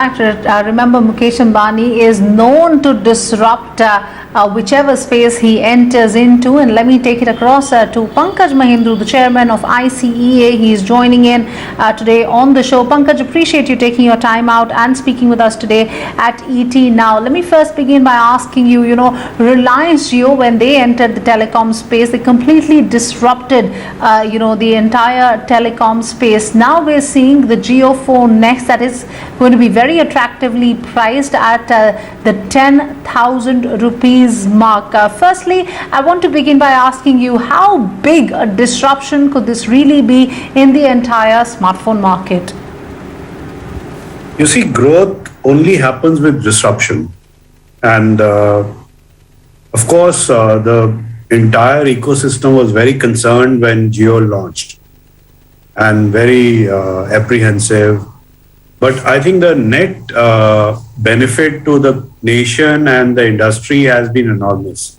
Remember, Mukesh Ambani is known to disrupt whichever space he enters into. And let me take it across to Pankaj Mohindroo, the chairman of ICEA. He is joining in today on the show. Pankaj, appreciate you taking your time out and speaking with us today at ET Now. Let me first begin by asking you, Reliance Jio, when they entered the telecom space, they completely disrupted, the entire telecom space. Now we're seeing the Jio phone next that is going to be very attractively priced at the 10,000 rupees mark. Firstly, I want to begin by asking you, how big a disruption could this really be in the entire smartphone market? You see, growth only happens with disruption. And of course, the entire ecosystem was very concerned when Jio launched and very apprehensive. But I think the net benefit to the nation and the industry has been enormous.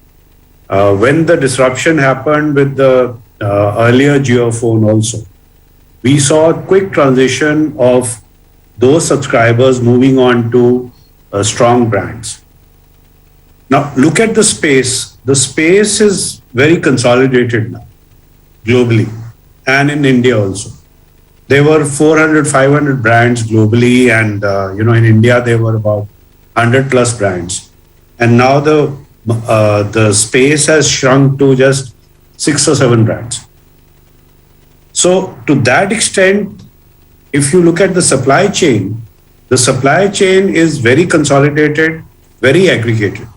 When the disruption happened with the earlier Jio phone also, we saw a quick transition of those subscribers moving on to strong brands. Now, look at the space. The space is very consolidated now, globally, and in India also. There were 400, 500 brands globally, and in India there were about 100 plus brands. And now the space has shrunk to just 6 or 7 brands. So to that extent, if you look at the supply chain is very consolidated, very aggregated.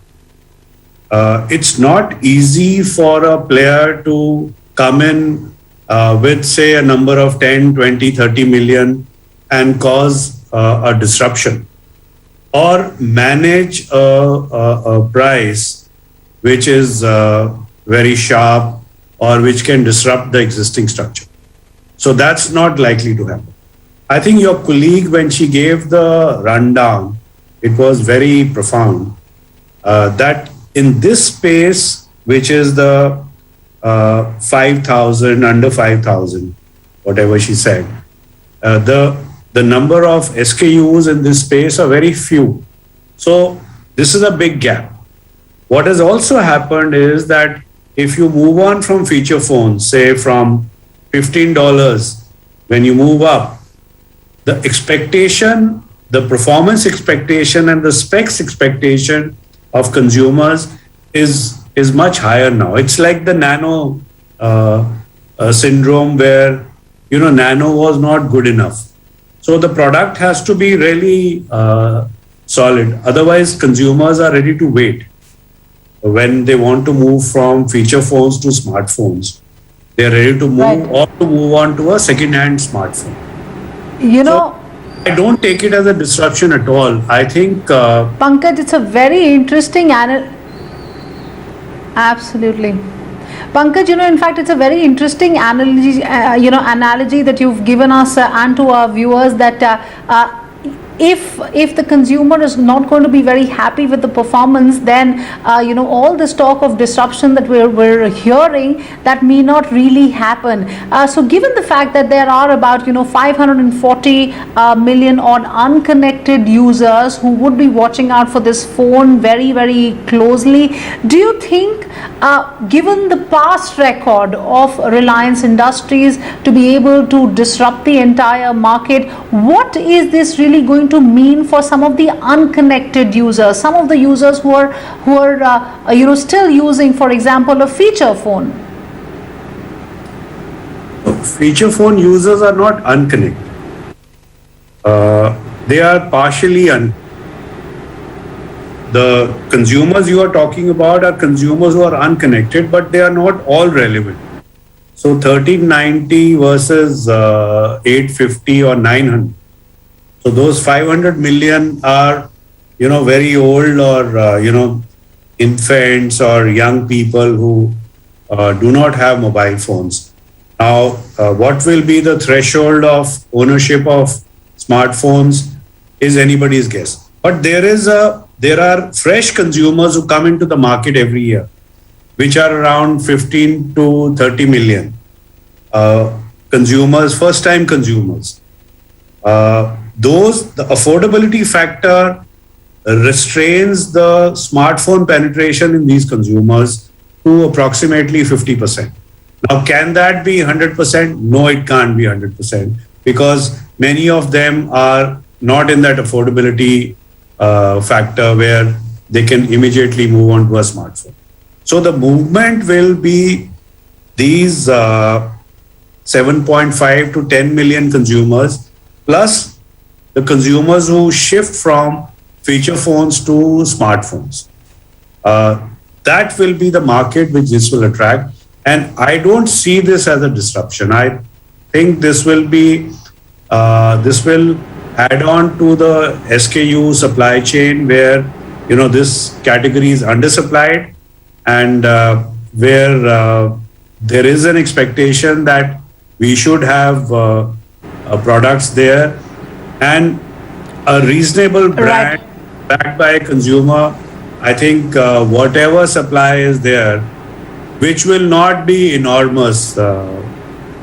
It's not easy for a player to come in with, say, a number of 10, 20, 30 million and cause a disruption, or manage a price which is very sharp or which can disrupt the existing structure. So that's not likely to happen. I think your colleague, when she gave the rundown, it was very profound, that in this space, which is the 5,000, under 5,000, whatever she said, the number of SKUs in this space are very few. So this is a big gap. What has also happened is that if you move on from feature phones, say from $15, when you move up, the expectation, the performance expectation and the specs expectation of consumers is much higher now. It's like the nano syndrome where, nano was not good enough. So the product has to be really solid. Otherwise, consumers are ready to wait. When they want to move from feature phones to smartphones, they're ready to move, right, or to move on to a second-hand smartphone. I don't take it as a disruption at all. I think... Pankaj, it's a very interesting... Absolutely. Pankaj, in fact, it's a very interesting analogy that you've given us and to our viewers, that if the consumer is not going to be very happy with the performance, then all this talk of disruption that we're hearing, that may not really happen. So given the fact that there are about 540 million odd unconnected users who would be watching out for this phone very, very closely, do you think, given the past record of Reliance Industries to be able to disrupt the entire market, what is this really going to mean for some of the unconnected users, some of the users who are still using, for example, a feature phone? Feature phone users are not unconnected. They are partially The consumers you are talking about are consumers who are unconnected, but they are not all relevant. So 1390 versus 850 or 900. So those 500 million are, very old or, infants or young people who do not have mobile phones. Now, what will be the threshold of ownership of smartphones is anybody's guess. But there are fresh consumers who come into the market every year, which are around 15 to 30 million consumers, first-time consumers. the affordability factor restrains the smartphone penetration in these consumers to approximately 50%. Now, can that be 100%? No, it can't be 100% because many of them are not in that affordability factor where they can immediately move on to a smartphone. So the movement will be these 7.5 to 10 million consumers plus the consumers who shift from feature phones to smartphones. That will be the market which this will attract. And I don't see this as a disruption. I think this will add on to the SKU supply chain where, this category is undersupplied and where there is an expectation that we should have products there and a reasonable brand backed by a consumer. I think whatever supply is there, which will not be enormous,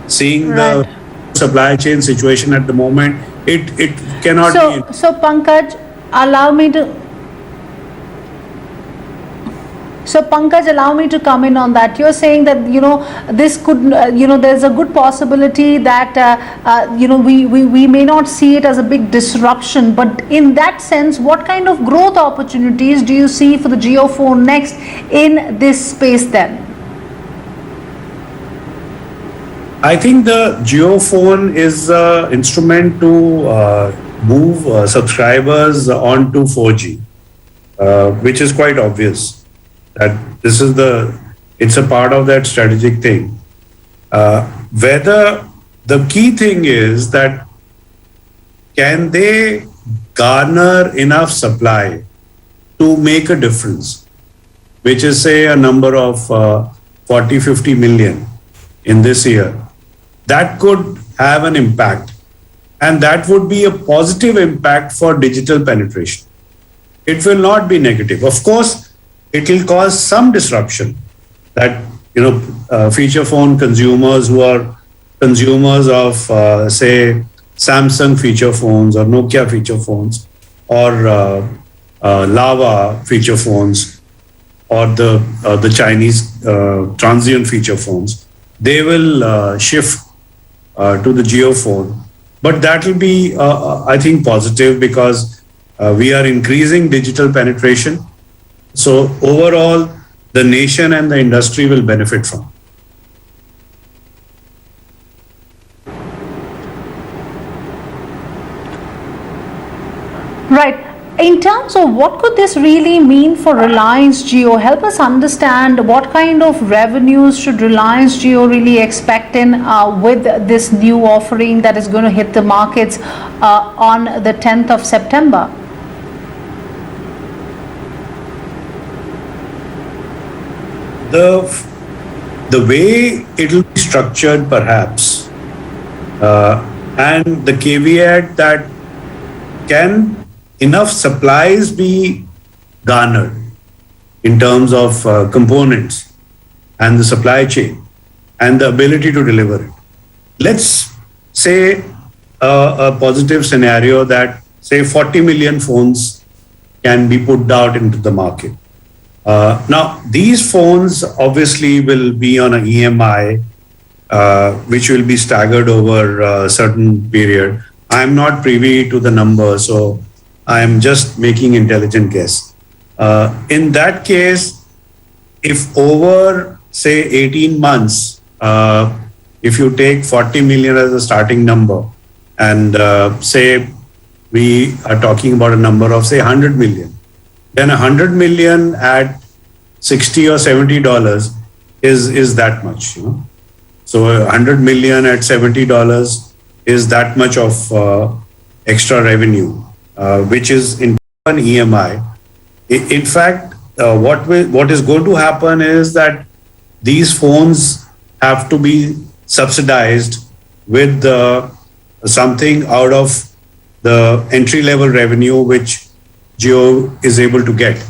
seeing the supply chain situation at the moment, it cannot be. So Pankaj, allow me to. So Pankaj, allow me to come in on that. You're saying that this could there's a good possibility that we may not see it as a big disruption. But in that sense, what kind of growth opportunities do you see for the JioPhone next in this space then? I think the JioPhone is an instrument to move subscribers onto 4G, which is quite obvious. That it's a part of that strategic thing. Whether the key thing is that can they garner enough supply to make a difference, which is say a number of 40-50 million in this year. That could have an impact, and that would be a positive impact for digital penetration. It will not be negative. Of course, it will cause some disruption that, feature phone consumers who are consumers of, say, Samsung feature phones or Nokia feature phones or Lava feature phones or the Chinese transient feature phones, they will shift to the JioPhone. But that will be, I think, positive because we are increasing digital penetration. So overall, the nation and the industry will benefit from. Right. In terms of what could this really mean for Reliance Jio, help us understand what kind of revenues should Reliance Jio really expect in with this new offering that is going to hit the markets on the 10th of September. The way it will be structured, perhaps, and the caveat that can enough supplies be garnered in terms of components and the supply chain and the ability to deliver it. Let's say a positive scenario that say 40 million phones can be put out into the market. Now, these phones obviously will be on an EMI, which will be staggered over a certain period. I'm not privy to the number, so I'm just making intelligent guess. In that case, if over, say, 18 months, if you take 40 million as a starting number, and say we are talking about a number of, say, 100 million, then 100 million at $60 or $70 is that much, So 100 million at $70 is that much of extra revenue, which is in an EMI. In fact, what is going to happen is that these phones have to be subsidized with something out of the entry level revenue which Jio is able to get.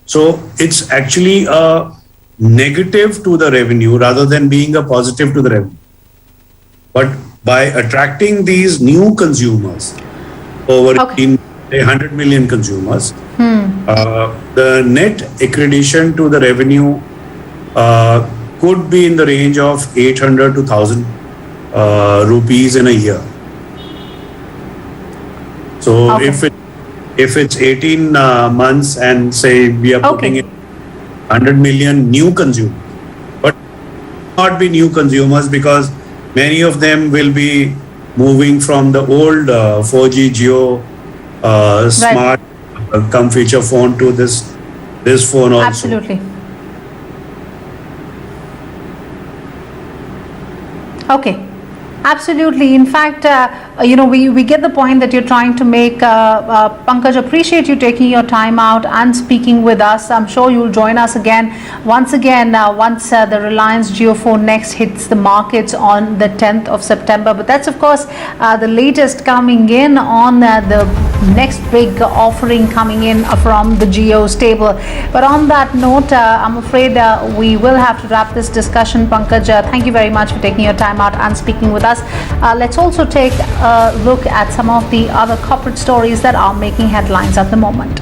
So it's actually a negative to the revenue rather than being a positive to the revenue. But by attracting these new consumers, over Okay. 100 million consumers. The net accreditation to the revenue could be in the range of 800 to 1000 rupees in a year. So Okay. if it's 18 months and say we are putting Okay. in 100 million new consumers, but not be new consumers because many of them will be moving from the old 4G Geo smart come feature phone to this phone also. Absolutely. Okay. Absolutely. In fact, we get the point that you're trying to make. Pankaj, appreciate you taking your time out and speaking with us. I'm sure you'll join us again, once the Reliance JioPhone Next hits the markets on the 10th of September. But that's, of course, the latest coming in on the next big offering coming in from the Jio stable. But on that note, I'm afraid we will have to wrap this discussion. Pankaj, thank you very much for taking your time out and speaking with us. Let's also take a look at some of the other corporate stories that are making headlines at the moment.